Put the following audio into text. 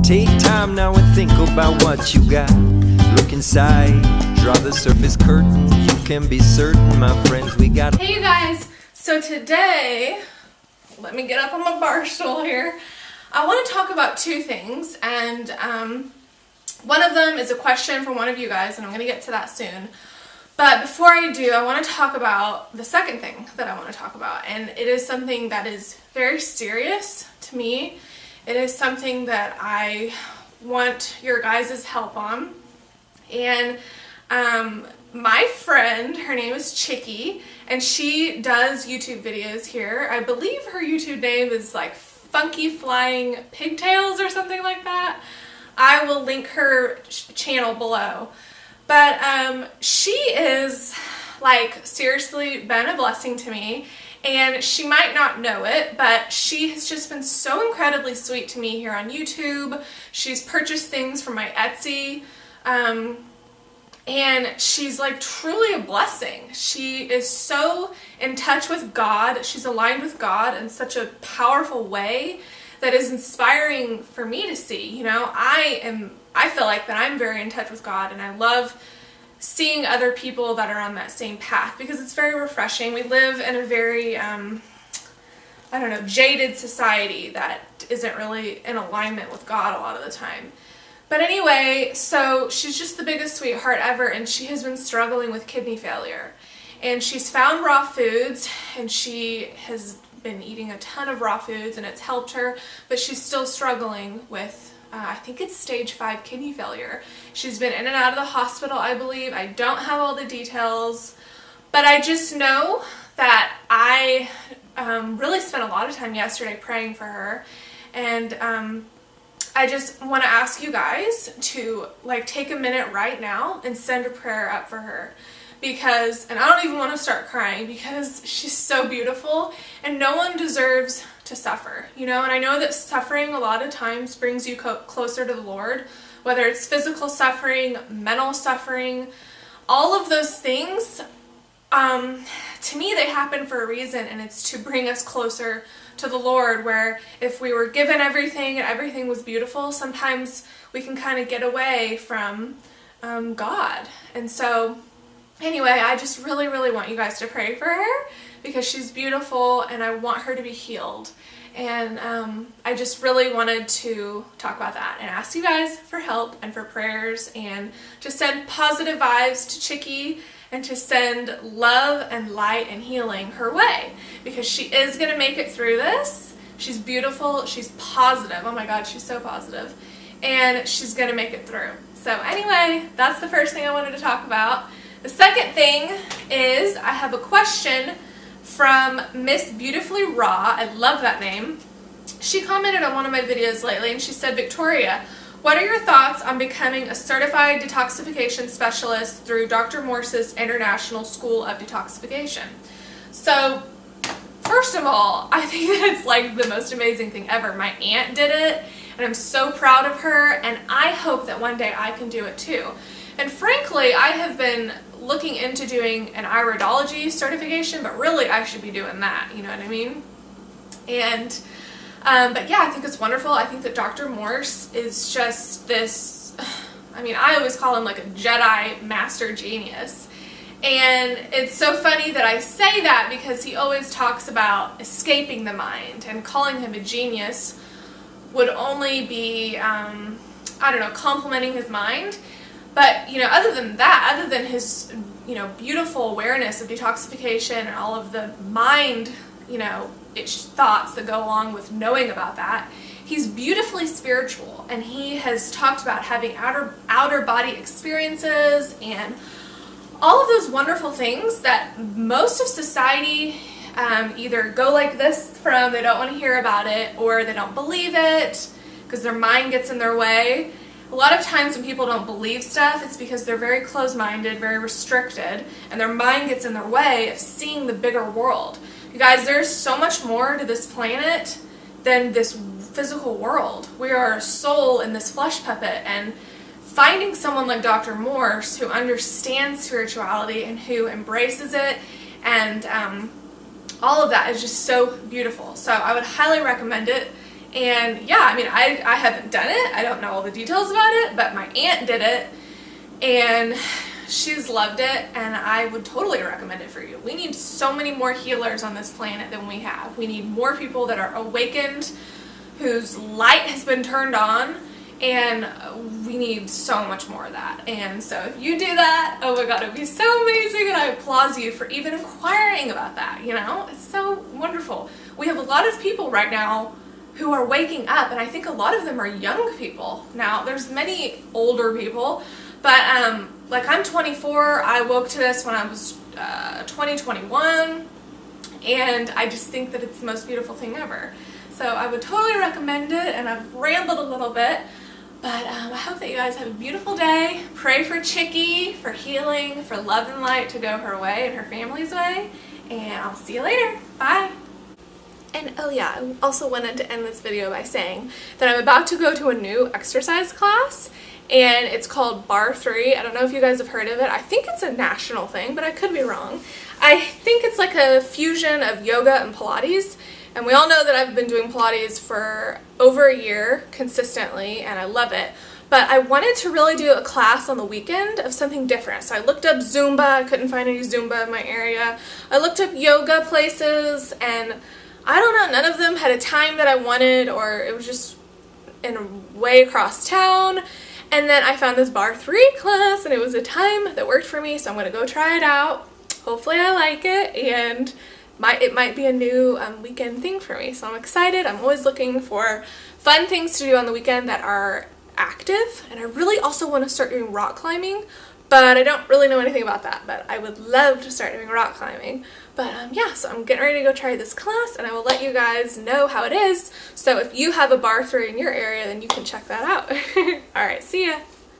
Take time now and think about what you got. Look inside, draw the surface curtain. You can be certain, my friends, we got. Hey you guys, so today, let me get up on my bar stool here. I want to talk about two things, and one of them is a question from one of you guys, and I'm going to get to that soon. But before I do, I want to talk about the second thing that I want to talk about, and it is something that is very serious to me. It is something that I want your guys' help on. And my friend, her name is Chickee, and she does YouTube videos here. I believe her YouTube name is like Funky Flying Pigtails or something like that. I will link her channel below. But she is like seriously been a blessing to me, and she might not know it, but she has just been so incredibly sweet to me here on YouTube. She's purchased things from my Etsy, and she's like truly a blessing. She is so in touch with God. She's aligned with God in such a powerful way that is inspiring for me to see. You know, I feel like that I'm very in touch with God, and I love seeing other people that are on that same path because it's very refreshing. We live in a very, jaded society that isn't really in alignment with God a lot of the time. But anyway, so she's just the biggest sweetheart ever, and she has been struggling with kidney failure. And she's found raw foods, and she has been eating a ton of raw foods, and it's helped her, but she's still struggling with I think it's stage 5 kidney failure. She's been in and out of the hospital, I believe. I don't have all the details, but I just know that I really spent a lot of time yesterday praying for her, and I just want to ask you guys to like take a minute right now and send a prayer up for her. Because, and I don't even want to start crying because she's so beautiful and no one deserves to suffer, you know, and I know that suffering a lot of times brings you closer to the Lord, whether it's physical suffering, mental suffering, all of those things, to me they happen for a reason, and it's to bring us closer to the Lord, where if we were given everything and everything was beautiful, sometimes we can kind of get away from God. And so anyway, I just really, really want you guys to pray for her because she's beautiful and I want her to be healed. And I just really wanted to talk about that and ask you guys for help and for prayers, and to send positive vibes to Chickee and to send love and light and healing her way, because she is going to make it through this. She's beautiful. She's positive. Oh my God, she's so positive. And she's going to make it through. So anyway, that's the first thing I wanted to talk about. The second thing is I have a question from Miss Beautifully Raw. I love that name. She commented on one of my videos lately, and she said, Victoria, what are your thoughts on becoming a certified detoxification specialist through Dr. Morse's International School of Detoxification? So first of all, I think that it's like the most amazing thing ever. My aunt did it, and I'm so proud of her, and I hope that one day I can do it too. And frankly, I have been looking into doing an iridology certification, but really I should be doing that, you know what I mean? And, but yeah, I think it's wonderful. I think that Dr. Morse is just this, I mean, I always call him like a Jedi master genius. And it's so funny that I say that because he always talks about escaping the mind, and calling him a genius would only be, complimenting his mind. But, you know, other than that, other than his, you know, beautiful awareness of detoxification and all of the mind, you know, thoughts that go along with knowing about that, he's beautifully spiritual, and he has talked about having outer body experiences and all of those wonderful things that most of society either go like this from, they don't want to hear about it, or they don't believe it because their mind gets in their way. A lot of times when people don't believe stuff, it's because they're very closed-minded, very restricted, and their mind gets in their way of seeing the bigger world. You guys, there's so much more to this planet than this physical world. We are a soul in this flesh puppet, and finding someone like Dr. Morse who understands spirituality and who embraces it and all of that is just so beautiful. So I would highly recommend it. And yeah, I mean, I haven't done it. I don't know all the details about it, but my aunt did it and she's loved it, and I would totally recommend it for you. We need so many more healers on this planet than we have. We need more people that are awakened, whose light has been turned on, and we need so much more of that. And so if you do that, oh my god, it would be so amazing, and I applaud you for even inquiring about that, you know? It's so wonderful. We have a lot of people right now who are waking up, and I think a lot of them are young people. Now, there's many older people, but like I'm 24, I woke to this when I was 21, and I just think that it's the most beautiful thing ever. So I would totally recommend it, and I've rambled a little bit, but I hope that you guys have a beautiful day. Pray for Chickee, for healing, for love and light to go her way and her family's way, and I'll see you later. Bye. And oh yeah, I also wanted to end this video by saying that I'm about to go to a new exercise class, and it's called Bar 3. I don't know if you guys have heard of it. I think it's a national thing, but I could be wrong. I think it's like a fusion of yoga and Pilates, and we all know that I've been doing Pilates for over a year consistently, and I love it. But I wanted to really do a class on the weekend of something different. So I looked up Zumba. I couldn't find any Zumba in my area. I looked up yoga places, and I don't know, none of them had a time that I wanted, or it was just way across town. And then I found this Bar 3 class, and it was a time that worked for me, so I'm going to go try it out. Hopefully I like it, and it might be a new weekend thing for me, so I'm excited. I'm always looking for fun things to do on the weekend that are active, and I really also want to start doing rock climbing, but I don't really know anything about that, but I would love to start doing rock climbing. But yeah, so I'm getting ready to go try this class, and I will let you guys know how it is. So if you have a Bar 3 in your area, then you can check that out. Alright, see ya!